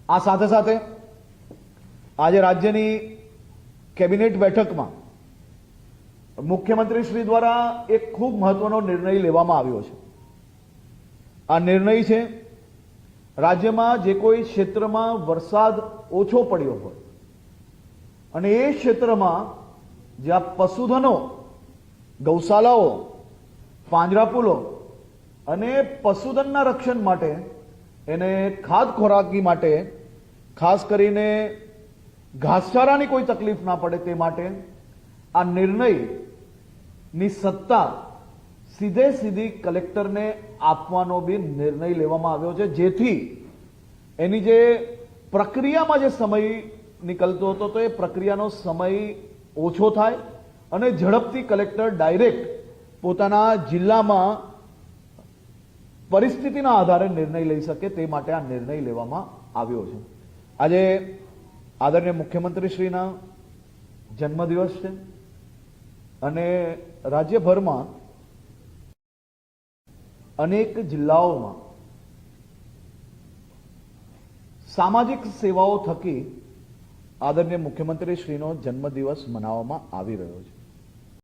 આ સાથે સાથે આજે રાજ્યની કેબિનેટ બેઠકમાં મુખ્યમંત્રી શ્રી દ્વારા એક ખૂબ મહત્વનો નિર્ણય લેવામાં આવ્યો છે। આ નિર્ણય છે રાજ્યમાં જે કોઈ ક્ષેત્રમાં વરસાદ ઓછો પડ્યો હોય અને એ ક્ષેત્રમાં જ્યાં પશુધનો, ગૌશાલાઓ, પાંજરાપોળો અને પશુધનના રક્ષણ માટે એને ખાદ ખોરાકી માટે ખાસ કરીને ઘાસચારાની કોઈ તકલીફ ના પડે તે માટે આ નિર્ણયની સત્તા સીધી કલેક્ટરને આપવાનો બી નિર્ણય લેવામાં આવ્યો છે, જેથી એની જે પ્રક્રિયામાં જે સમય નીકળતો હતો તો એ પ્રક્રિયાનો સમય ઓછો થાય અને ઝડપથી કલેક્ટર ડાયરેક્ટ પોતાના જિલ્લામાં પરિસ્થિતિના આધારે નિર્ણય લઈ શકે તે માટે આ નિર્ણય લેવામાં આવ્યો છે। આજે આદરણીય મુખ્યમંત્રીશ્રીના જન્મદિવસ છે અને રાજ્યભરમાં અનેક જિલ્લાઓમાં સામાજિક સેવાઓ થકી આદરણીય મુખ્યમંત્રીશ્રીનો જન્મદિવસ મનાવવામાં આવી રહ્યો છે।